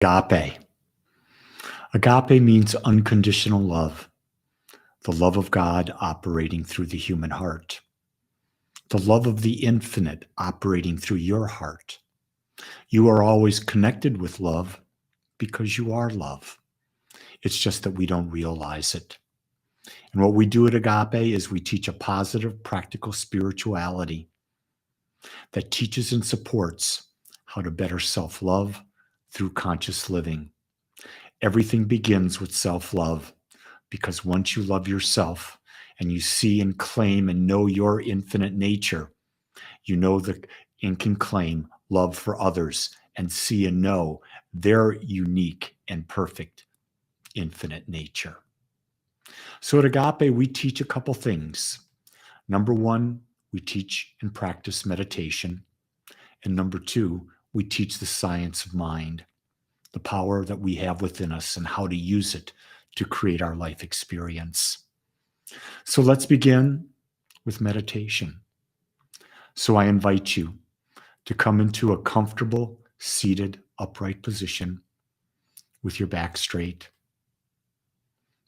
Agape. Agape means unconditional love, the love of God operating through the human heart, the love of the infinite operating through your heart. You are always connected with love because you are love. It's just that we don't realize it. And what we do at Agape is we teach a positive, practical spirituality that teaches and supports how to better self-love through conscious living. Everything begins with self-love, because once you love yourself and you see and claim and know your infinite nature, you know and can claim love for others and see and know their unique and perfect infinite nature. So at Agape, we teach a couple things. Number one, we teach and practice meditation. And number two, we teach the science of mind, the power that we have within us and how to use it to create our life experience. So let's begin with meditation. So I invite you to come into a comfortable, seated, upright position with your back straight,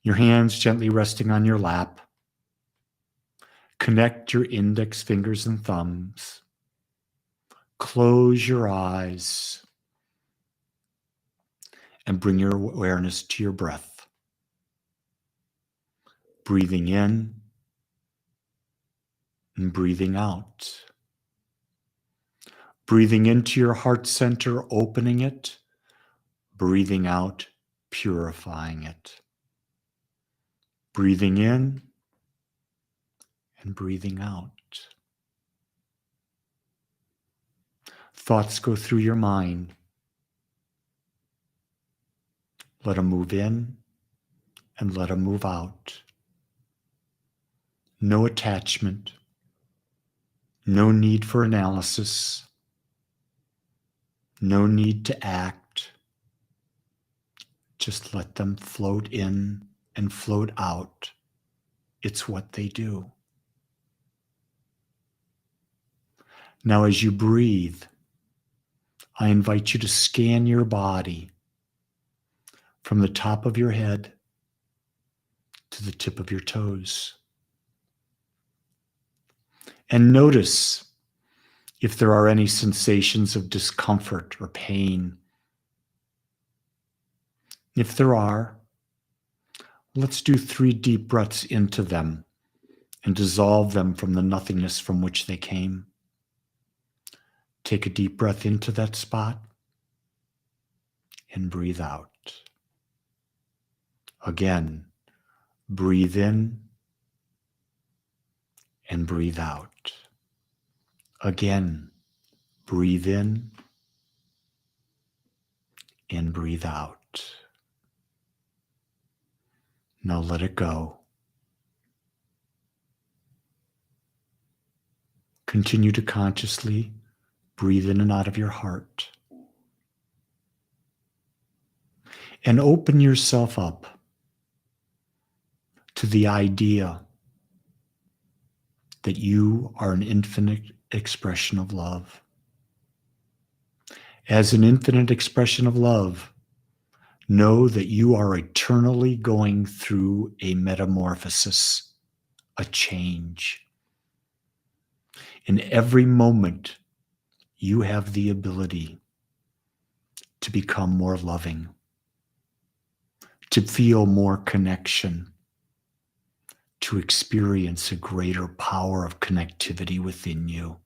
your hands gently resting on your lap. Connect your index fingers and thumbs. Close your eyes and bring your awareness to your breath. Breathing in and breathing out. Breathing into your heart center, opening it. Breathing out, purifying it. Breathing in and breathing out. Thoughts go through your mind. Let them move in and let them move out. No attachment. No need for analysis. No need to act. Just let them float in and float out. It's what they do. Now, as you breathe, I invite you to scan your body from the top of your head to the tip of your toes. And notice if there are any sensations of discomfort or pain. If there are, let's do 3 deep breaths into them and dissolve them from the nothingness from which they came. Take a deep breath into that spot and breathe out. Again, breathe in and breathe out. Again, breathe in and breathe out. Now let it go. Continue to consciously breathe in and out of your heart. And open yourself up to the idea that you are an infinite expression of love. As an infinite expression of love, know that you are eternally going through a metamorphosis, a change. In every moment, you have the ability to become more loving, to feel more connection, to experience a greater power of connectivity within you.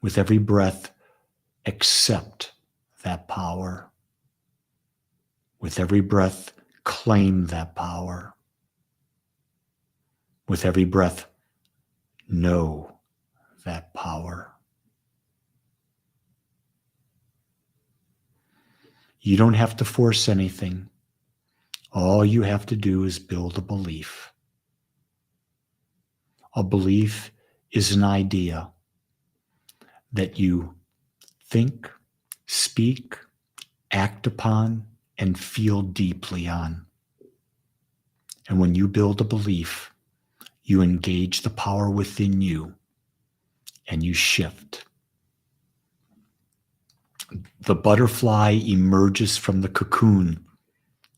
With every breath, accept that power. With every breath, claim that power. With every breath, know that power. You don't have to force anything. All you have to do is build a belief. A belief is an idea that you think, speak, act upon, and feel deeply on. And when you build a belief, you engage the power within you and you shift. The butterfly emerges from the cocoon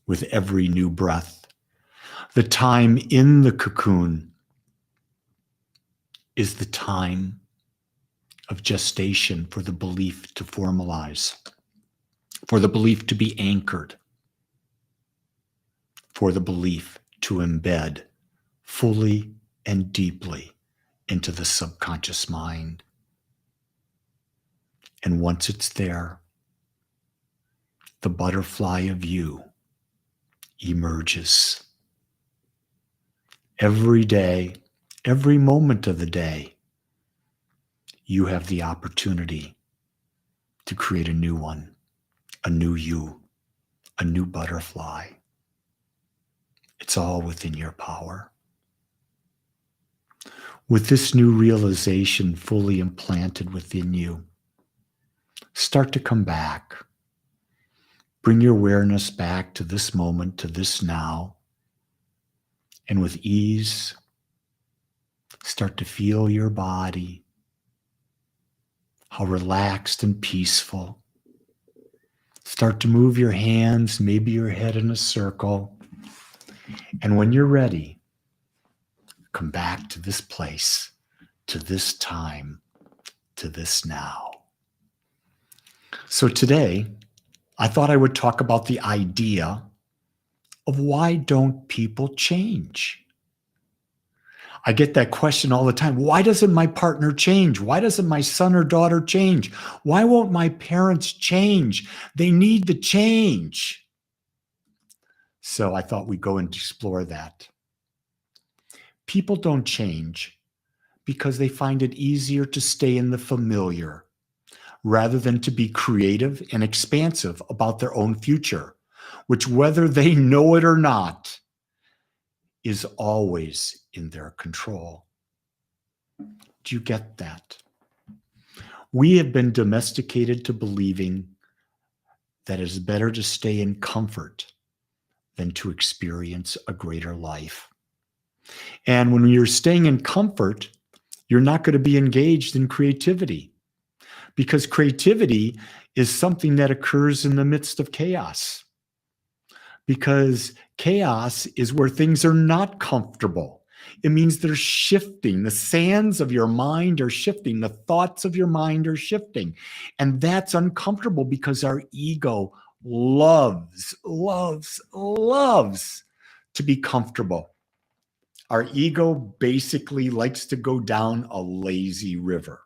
with every new breath. The time in the cocoon is the time of gestation for the belief to formalize, for the belief to be anchored, for the belief to embed fully and deeply into the subconscious mind. And once it's there, the butterfly of you emerges. Every day, every moment of the day, you have the opportunity to create a new one, a new you, a new butterfly. It's all within your power. With this new realization fully implanted within you, start to come back. Bring your awareness back to this moment, to this now. And with ease, start to feel your body, how relaxed and peaceful. Start to move your hands, maybe your head in a circle. And when you're ready, come back to this place, to this time, to this now. So today, I thought I would talk about the idea of why don't people change? I get that question all the time. Why doesn't my partner change? Why doesn't my son or daughter change? Why won't my parents change? They need to change. So I thought we'd go and explore that. People don't change because they find it easier to stay in the familiar rather than to be creative and expansive about their own future, which, whether they know it or not, is always in their control. Do you get that? We have been domesticated to believing that it is better to stay in comfort than to experience a greater life. And when you're staying in comfort, you're not going to be engaged in creativity, because creativity is something that occurs in the midst of chaos. Because chaos is where things are not comfortable. It means they're shifting. The sands of your mind are shifting. The thoughts of your mind are shifting. And that's uncomfortable because our ego loves to be comfortable. Our ego basically likes to go down a lazy river.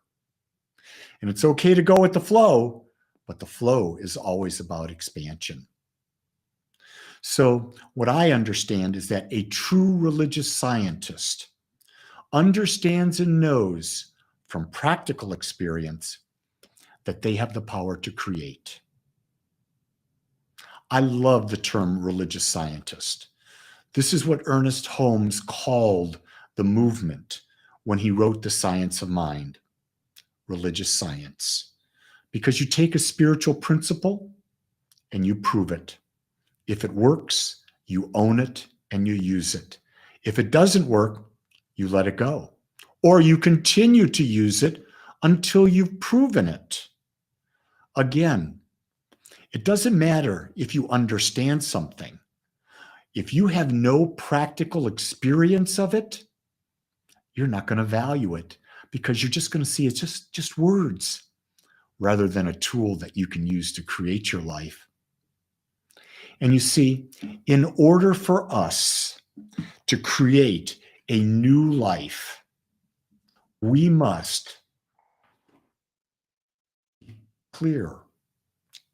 And it's okay to go with the flow, but the flow is always about expansion. So what I understand is that a true religious scientist understands and knows from practical experience that they have the power to create. I love the term religious scientist. This is what Ernest Holmes called the movement when he wrote The Science of Mind, religious science. Because you take a spiritual principle and you prove it. If it works, you own it and you use it. If it doesn't work, you let it go. Or you continue to use it until you've proven it. Again, it doesn't matter if you understand something. If you have no practical experience of it, you're not going to value it because you're just going to see it's just words rather than a tool that you can use to create your life. And you see, in order for us to create a new life, we must be clear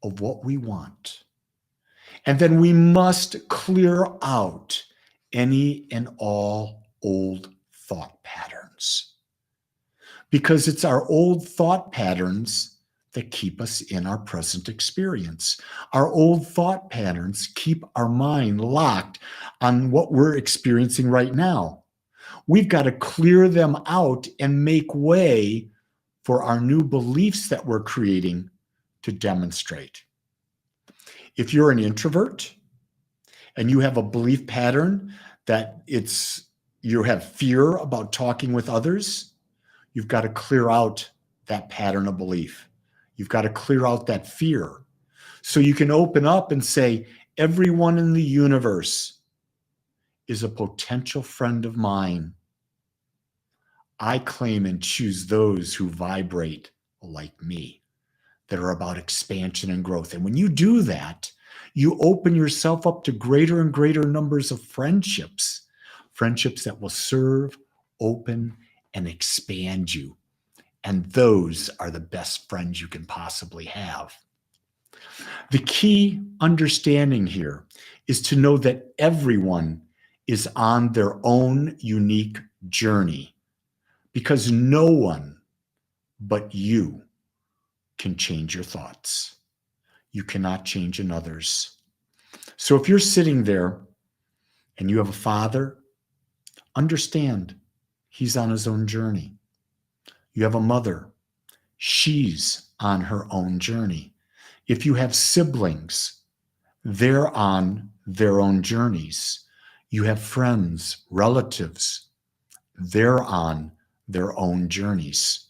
of what we want. And then we must clear out any and all old thought patterns. Because it's our old thought patterns that keep us in our present experience. Our old thought patterns keep our mind locked on what we're experiencing right now. We've got to clear them out and make way for our new beliefs that we're creating to demonstrate. If you're an introvert and you have a belief pattern that you have fear about talking with others, you've got to clear out that pattern of belief. You've got to clear out that fear. So you can open up and say, everyone in the universe is a potential friend of mine. I claim and choose those who vibrate like me, that are about expansion and growth. And when you do that, you open yourself up to greater and greater numbers of friendships that will serve, open, and expand you. And those are the best friends you can possibly have. The key understanding here is to know that everyone is on their own unique journey, because no one but you can change your thoughts. You cannot change another's. So if you're sitting there and you have a father, understand he's on his own journey. You have a mother, she's on her own journey. If you have siblings, they're on their own journeys. You have friends, relatives, they're on their own journeys,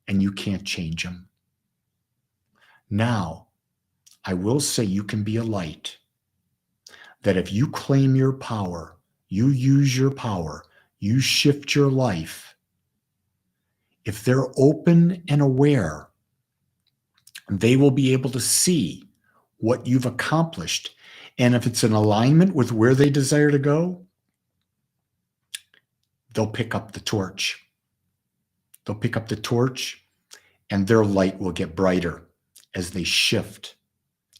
and you can't change them. Now, I will say you can be a light, that if you claim your power, you use your power, you shift your life, if they're open and aware, they will be able to see what you've accomplished. And if it's in alignment with where they desire to go, they'll pick up the torch. They'll pick up the torch, and their light will get brighter as they shift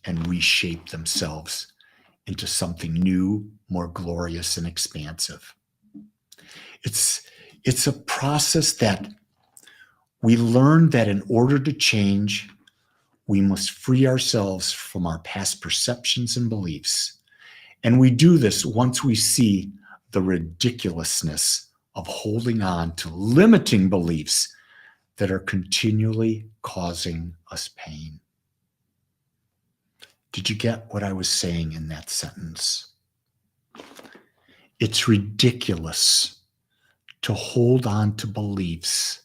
and reshape themselves into something new, more glorious and expansive. It's a process that we learn that in order to change, we must free ourselves from our past perceptions and beliefs. And we do this once we see the ridiculousness of holding on to limiting beliefs that are continually causing us pain. Did you get what I was saying in that sentence? It's ridiculous to hold on to beliefs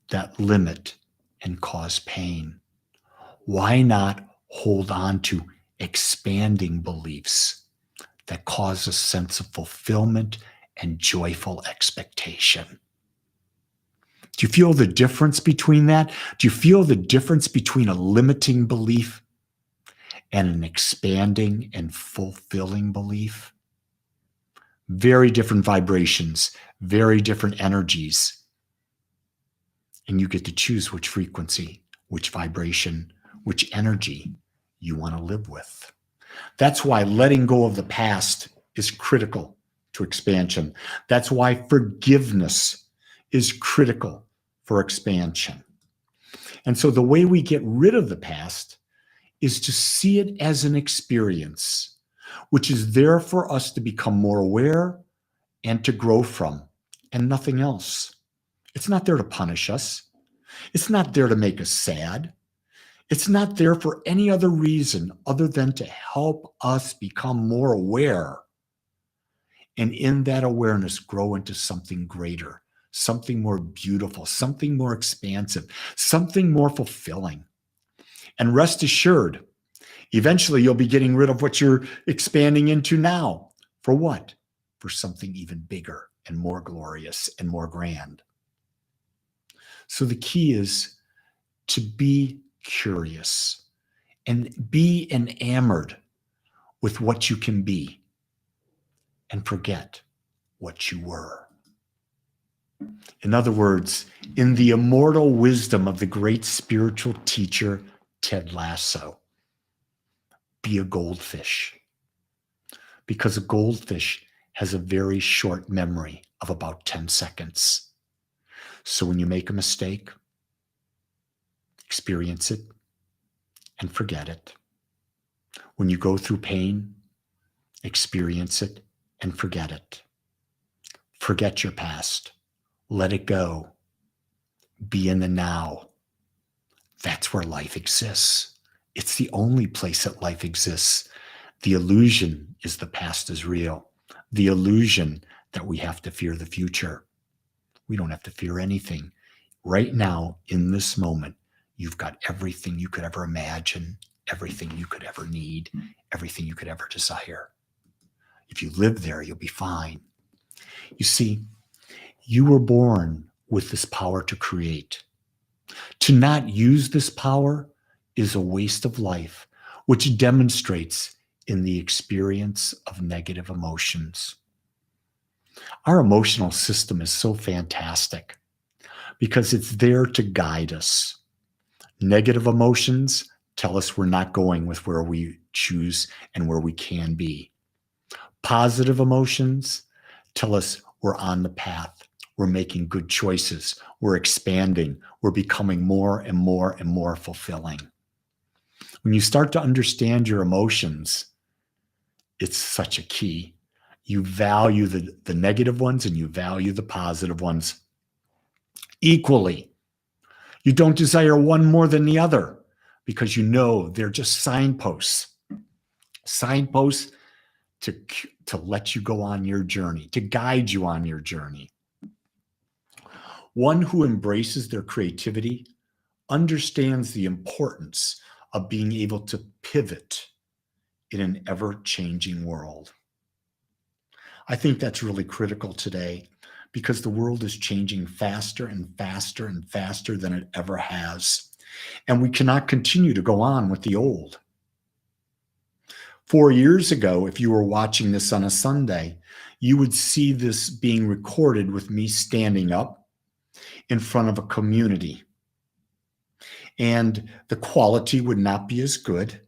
that limit and cause pain. Why not hold on to expanding beliefs that cause a sense of fulfillment and joyful expectation? Do you feel the difference between that? Do you feel the difference between a limiting belief and an expanding and fulfilling belief? Very different vibrations, very different energies. And you get to choose which frequency, which vibration, which energy you want to live with. That's why letting go of the past is critical to expansion. That's why forgiveness is critical for expansion. And so the way we get rid of the past is to see it as an experience, which is there for us to become more aware and to grow from, and nothing else. It's not there to punish us. It's not there to make us sad. It's not there for any other reason other than to help us become more aware. And in that awareness, grow into something greater, something more beautiful, something more expansive, something more fulfilling. And rest assured, eventually you'll be getting rid of what you're expanding into now. For what? For something even bigger and more glorious and more grand. So the key is to be curious and be enamored with what you can be and forget what you were. In other words, in the immortal wisdom of the great spiritual teacher, Ted Lasso, be a goldfish, because a goldfish has a very short memory of about 10 seconds. So when you make a mistake, experience it and forget it. When you go through pain, experience it and forget it. Forget your past. Let it go. Be in the now. That's where life exists. It's the only place that life exists. The illusion is the past is real. The illusion that we have to fear the future. We don't have to fear anything. Right now, in this moment, you've got everything you could ever imagine, everything you could ever need, everything you could ever desire. If you live there, you'll be fine. You see, you were born with this power to create. To not use this power is a waste of life, which demonstrates in the experience of negative emotions. Our emotional system is so fantastic because it's there to guide us. Negative emotions tell us we're not going with where we choose and where we can be. Positive emotions tell us we're on the path. We're making good choices. We're expanding. We're becoming more and more and more fulfilling. When you start to understand your emotions, it's such a key. You value the negative ones and you value the positive ones equally. You don't desire one more than the other because you know they're just signposts. Signposts to let you go on your journey, to guide you on your journey. One who embraces their creativity understands the importance of being able to pivot in an ever-changing world. I think that's really critical today because the world is changing faster and faster and faster than it ever has. And we cannot continue to go on with the old. 4 years ago, if you were watching this on a Sunday, you would see this being recorded with me standing up in front of a community. And the quality would not be as good,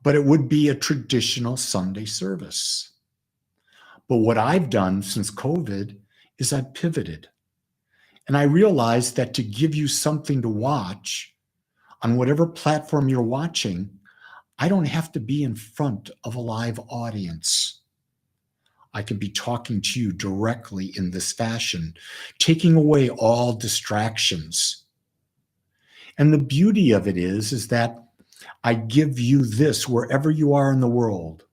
but it would be a traditional Sunday service. But what I've done since COVID is I've pivoted. And I realized that to give you something to watch on whatever platform you're watching, I don't have to be in front of a live audience. I can be talking to you directly in this fashion, taking away all distractions. And the beauty of it is that I give you this wherever you are in the world.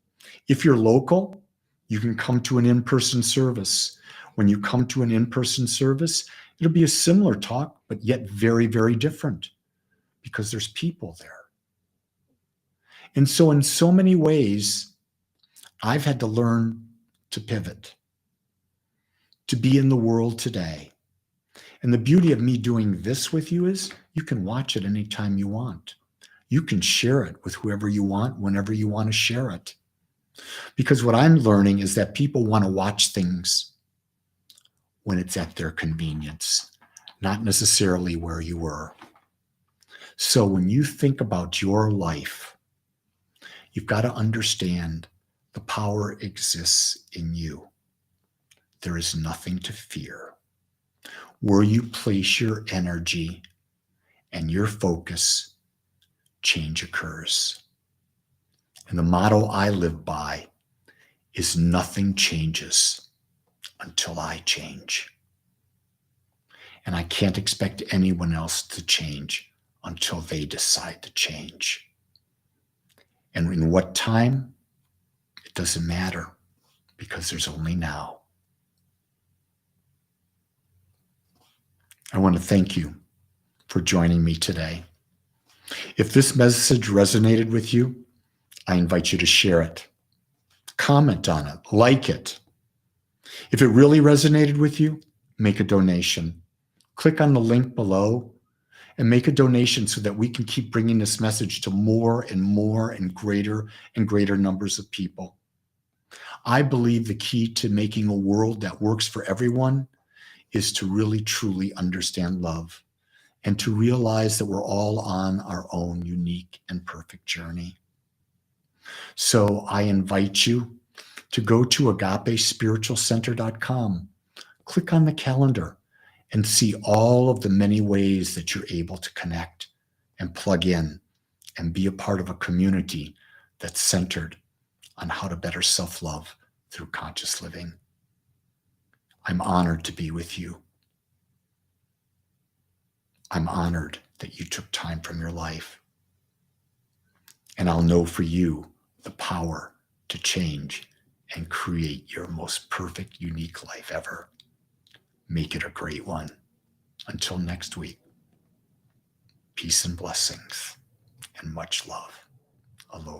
If you're local, you can come to an in-person service. When you come to an in-person service, it'll be a similar talk, but yet very, very different because there's people there. And so in so many ways, I've had to learn to pivot, to be in the world today. And the beauty of me doing this with you is you can watch it anytime you want. You can share it with whoever you want, whenever you want to share it. Because what I'm learning is that people want to watch things when it's at their convenience, not necessarily where you were. So when you think about your life, you've got to understand the power exists in you. There is nothing to fear. Where you place your energy and your focus, change occurs. And the motto I live by is nothing changes until I change. And I can't expect anyone else to change until they decide to change. And in what time? It doesn't matter because there's only now. I want to thank you for joining me today. If this message resonated with you, I invite you to share it. Comment on it, like it. If it really resonated with you, make a donation. Click on the link below and make a donation so that we can keep bringing this message to more and more and greater numbers of people. I believe the key to making a world that works for everyone is to really, truly understand love and to realize that we're all on our own unique and perfect journey. So I invite you to go to agapespiritualcenter.com, click on the calendar, and see all of the many ways that you're able to connect and plug in and be a part of a community that's centered on how to better self-love through conscious living. I'm honored to be with you. I'm honored that you took time from your life. And I'll know for you the power to change and create your most perfect, unique life ever. Make it a great one. Until next week, Peace and blessings and much love.